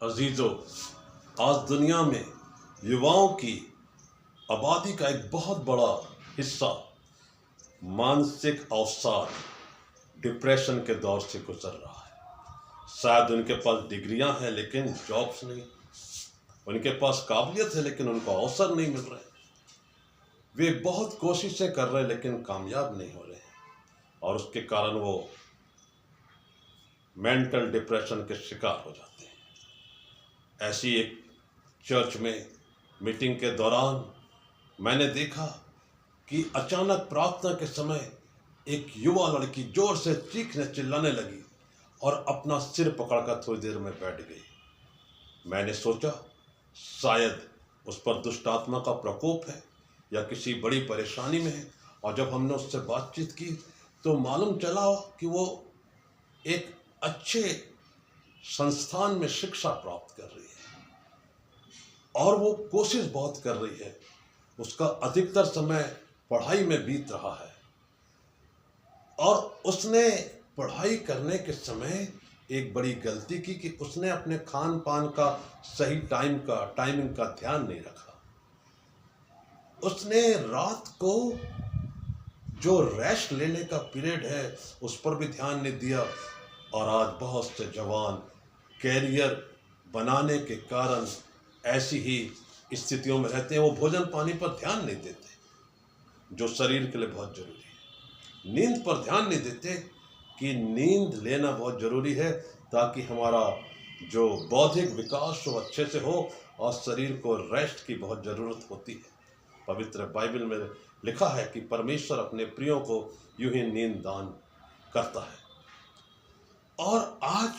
अजीजों, आज दुनिया में युवाओं की आबादी का एक बहुत बड़ा हिस्सा मानसिक अवसाद, डिप्रेशन के दौर से गुजर रहा है। शायद उनके पास डिग्रियां हैं लेकिन जॉब्स नहीं, उनके पास काबिलियत है लेकिन उनको अवसर नहीं मिल रहे। वे बहुत कोशिशें कर रहे हैं लेकिन कामयाब नहीं हो रहे हैं और उसके कारण वो मेंटल डिप्रेशन के शिकार हो जाते हैं। ऐसी एक चर्च में मीटिंग के दौरान मैंने देखा कि अचानक प्रार्थना के समय एक युवा लड़की जोर से चीखने चिल्लाने लगी और अपना सिर पकड़कर थोड़ी देर में बैठ गई। मैंने सोचा शायद उस पर दुष्ट आत्मा का प्रकोप है या किसी बड़ी परेशानी में है, और जब हमने उससे बातचीत की तो मालूम चला कि वो एक अच्छे संस्थान में शिक्षा प्राप्त कर रही है और वो कोशिश बहुत कर रही है। उसका अधिकतर समय पढ़ाई में बीत रहा है और उसने पढ़ाई करने के समय एक बड़ी गलती की कि उसने अपने खान पान का सही टाइमिंग का ध्यान नहीं रखा। उसने रात को जो रेस्ट लेने का पीरियड है उस पर भी ध्यान नहीं दिया और आज बहुत से जवान कैरियर बनाने के कारण ऐसी ही स्थितियों में रहते हैं। वो भोजन पानी पर ध्यान नहीं देते जो शरीर के लिए बहुत जरूरी है। नींद पर ध्यान नहीं देते कि नींद लेना बहुत जरूरी है ताकि हमारा जो बौद्धिक विकास वो अच्छे से हो, और शरीर को रेस्ट की बहुत ज़रूरत होती है। पवित्र बाइबल में लिखा है कि परमेश्वर अपने प्रियों को यूं ही नींद दान करता है। और आज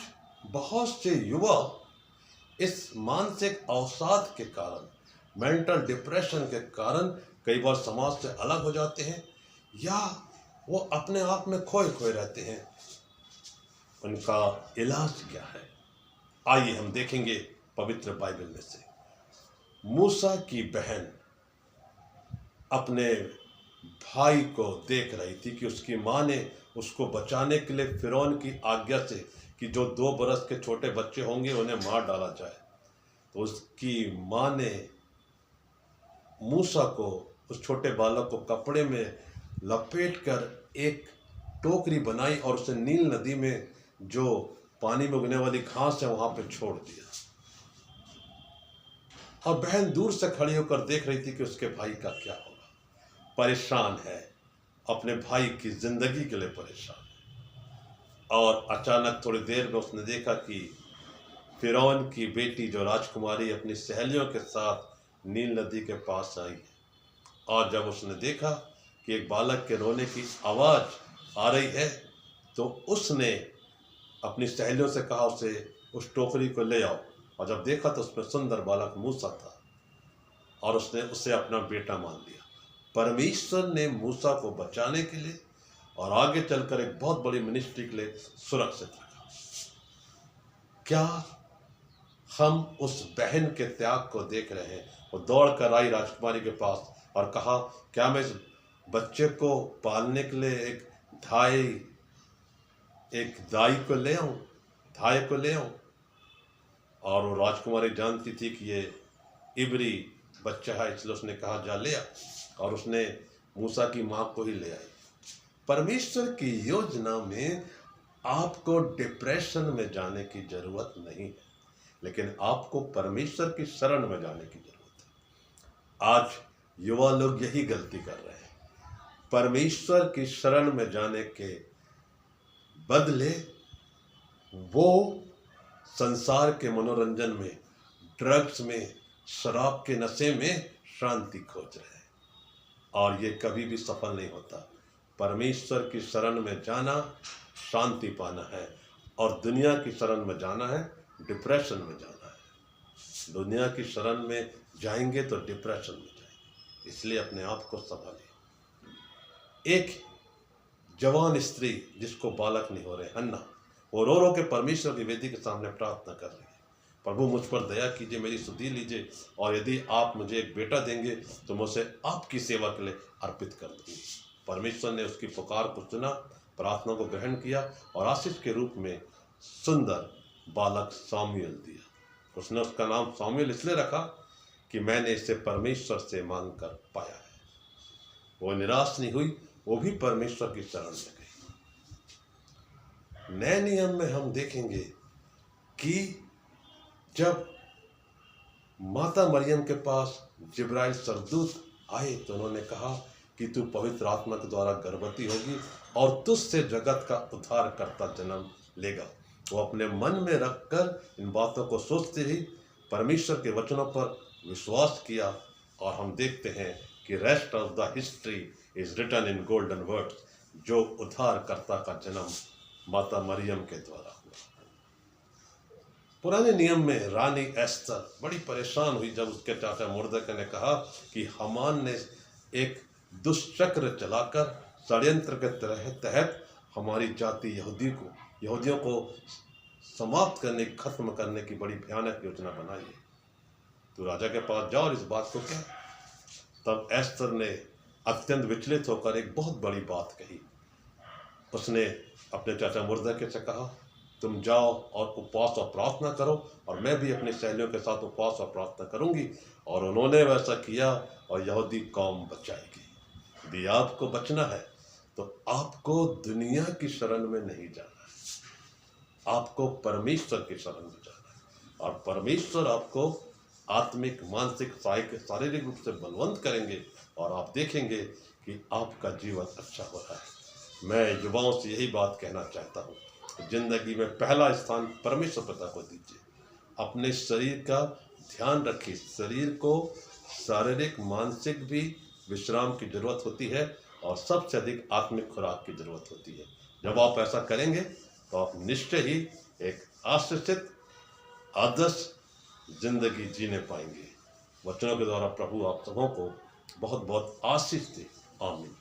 बहुत से युवा इस मानसिक अवसाद के कारण, मेंटल डिप्रेशन के कारण कई बार समाज से अलग हो जाते हैं या वो अपने आप में खोए खोए रहते हैं। उनका इलाज क्या है? आइए हम देखेंगे पवित्र बाइबल में से। मूसा की बहन अपने भाई को देख रही थी कि उसकी माँ ने उसको बचाने के लिए फिरौन की आज्ञा से कि जो 2 बरस के छोटे बच्चे होंगे उन्हें मार डाला जाए, तो उसकी माँ ने मूसा को, उस छोटे बालक को कपड़े में लपेटकर एक टोकरी बनाई और उसे नील नदी में जो पानी में उगने वाली घास है वहां पे छोड़ दिया। और बहन दूर से खड़ी होकर देख रही थी कि उसके भाई का क्या होगा। परेशान है, अपने भाई की जिंदगी के लिए परेशान है। और अचानक थोड़ी देर में उसने देखा कि फिरौन की बेटी जो राजकुमारी अपनी सहेलियों के साथ नील नदी के पास आई। और जब उसने देखा कि एक बालक के रोने की आवाज़ आ रही है तो उसने अपनी सहेलियों से कहा उसे उस टोकरी को ले आओ। और जब देखा तो उसमें सुंदर बालक मूसा था और उसने उसे अपना बेटा मान लिया। परमेश्वर ने मूसा को बचाने के लिए और आगे चलकर एक बहुत बड़ी मिनिस्ट्री के लिए सुरक्षित रखा। क्या हम उस बहन के त्याग को देख रहे हैं? वो दौड़ कर आई राजकुमारी के पास और कहा, क्या मैं इस बच्चे को पालने के लिए एक दाई को ले आऊं, धाय को ले आऊं? और वो राजकुमारी जानती थी कि ये इब्री बच्चा है, इसलिए उसने कहा जा ले आ, और उसने मूसा की माँ को ही ले आई। परमेश्वर की योजना में आपको डिप्रेशन में जाने की जरूरत नहीं है, लेकिन आपको परमेश्वर की शरण में जाने की जरूरत है। आज युवा लोग यही गलती कर रहे हैं। परमेश्वर की शरण में जाने के बदले वो संसार के मनोरंजन में, ड्रग्स में, शराब के नशे में शांति खोज रहे हैं और ये कभी भी सफल नहीं होता। परमेश्वर की शरण में जाना शांति पाना है और दुनिया की शरण में जाना है डिप्रेशन में जाना है। दुनिया की शरण में जाएंगे तो डिप्रेशन में जाएंगे, इसलिए अपने आप को संभालिए। एक जवान स्त्री जिसको बालक नहीं हो रहे, हन्ना, वो रो रो के परमेश्वर की वेदी के सामने प्रार्थना कर रही है, प्रभु मुझ पर दया कीजिए, मेरी सुधि लीजिए, और यदि आप मुझे एक बेटा देंगे तो मैं उसे आपकी सेवा के लिए अर्पित कर दूंगी। परमेश्वर ने उसकी पुकार को सुना, प्रार्थना को ग्रहण किया और आशीष के रूप में सुंदर बालक सामुएल दिया। उसने उसका नाम सामुएल इसलिए रखा कि मैंने इसे परमेश्वर से मांग कर पाया है। वो निराश नहीं हुई, वो भी परमेश्वर की शरण में गई। नए नियम में हम देखेंगे कि जब माता मरियम के पास जिब्राइल सरदूत आए तो उन्होंने कहा कि तू पवित्र आत्मा के द्वारा गर्भवती होगी और तुझसे जगत का उद्धार करता जन्म लेगा। वो अपने मन में रखकर इन बातों को सोचते ही परमेश्वर के वचनों पर विश्वास किया, और हम देखते हैं कि rest of the history is written in golden words, जो उद्धारकर्ता का जन्म माता मरियम के द्वारा हुआ। पुराने नियम में रानी एस्तर बड़ी परेशान हुई जब उसके चाचा मुर्दके ने कहा कि हामान ने एक दुष्चक्र चलाकर षड्यंत्र के तहत हमारी जाति यहूदियों को समाप्त करने, खत्म करने की बड़ी भयानक योजना बनाई है। तो राजा के पास जाओ और इस बात को कह। तब एस्तर ने अत्यंत विचलित होकर एक बहुत बड़ी बात कही। उसने अपने चाचा मुर्दके से कहा, तुम जाओ और उपवास और प्रार्थना करो, और मैं भी अपने सहेलियों के साथ उपवास और प्रार्थना करूंगी। और उन्होंने वैसा किया और यहूदी कौम बचाएगी। यदि आपको बचना है तो आपको दुनिया की शरण में नहीं जाना है, आपको परमेश्वर की शरण में जाना है। और परमेश्वर आपको आत्मिक, मानसिक, शारीरिक रूप से बलवंत करेंगे, और आप देखेंगे कि आपका जीवन अच्छा हो रहा है। मैं युवाओं से यही बात कहना चाहता हूँ, जिंदगी में पहला स्थान परमेश्वर पिता को दीजिए। अपने शरीर का ध्यान रखिए। शरीर को शारीरिक, मानसिक भी विश्राम की जरूरत होती है, और सबसे अधिक आत्मिक खुराक की जरूरत होती है। जब आप ऐसा करेंगे तो आप निश्चय ही एक आशीषित, आदर्श जिंदगी जीने पाएंगे। वचनों के द्वारा प्रभु आप सबों को बहुत बहुत आशीष दे। आमीन।